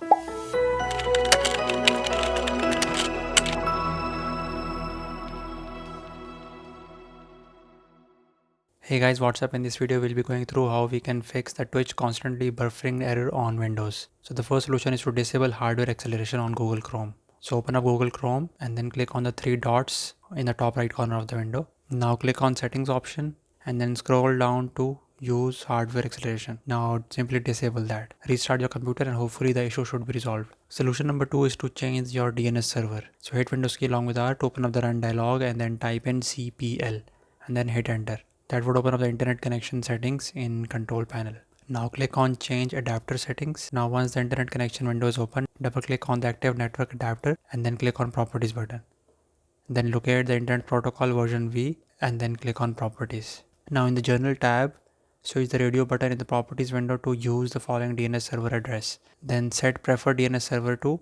Hey guys, what's up? In this video we'll be going through how we can fix the Twitch constantly buffering error on Windows. So the first solution is to disable hardware acceleration on Google Chrome. So open up Google Chrome and then click on the three dots in the top right corner of the window. Now click on settings option and then scroll down to use hardware acceleration. Now simply disable that. Restart your computer and hopefully the issue should be resolved. Solution number 2 is to change your DNS server. So hit Windows key along with R to open up the run dialog and then type in CPL and then hit enter. That would open up the internet connection settings in control panel. Now click on change adapter settings. Now once the internet connection window is open, double click on the active network adapter and then click on properties button. Then locate the internet protocol version V and then click on properties. Now in the journal tab, switch the radio button in the properties window to use the following DNS server address. Then set preferred DNS server to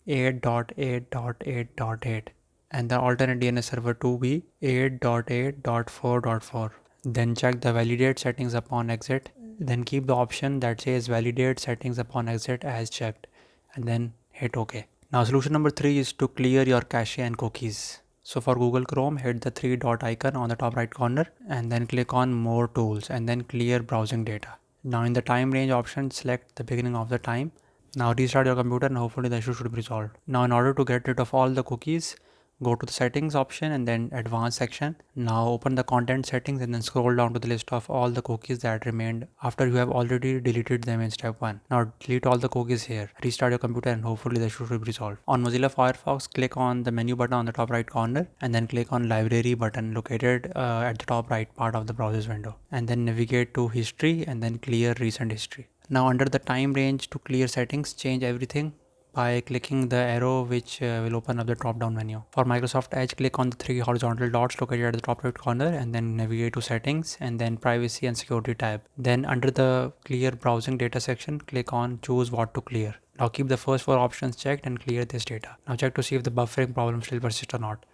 8.8.8.8 and the alternate DNS server to be 8.8.4.4. Then check the validate settings upon exit. Then keep the option that says validate settings upon exit as checked and then hit OK. Now solution number 3 is to clear your cache and cookies. So for Google Chrome, hit the three dot icon on the top right corner and then click on more tools and then clear browsing data. Now in the time range option, select the beginning of the time. Now restart your computer and hopefully the issue should be resolved. Now in order to get rid of all the cookies, go to the settings option and then advanced section. Now open the content settings and then scroll down to the list of all the cookies that remained after you have already deleted them in step 1. Now delete all the cookies here. Restart your computer and hopefully the issue should be resolved. On Mozilla Firefox, click on the menu button on the top right corner and then click on library button located at the top right part of the browser's window. And then navigate to history and then clear recent history. Now under the time range to clear settings, change everything by clicking the arrow which will open up the drop down menu. For Microsoft Edge, click on the three horizontal dots located at the top right corner and then navigate to settings and then privacy and security tab. Then under the clear browsing data section, click on choose what to clear. Now keep the first 4 options checked and clear this data. Now check to see if the buffering problem still persists or not.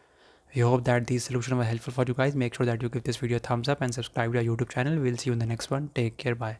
We hope that these solutions were helpful for you guys. Make sure that you give this video a thumbs up and subscribe to our YouTube channel. We'll see you in the next one. Take care. Bye.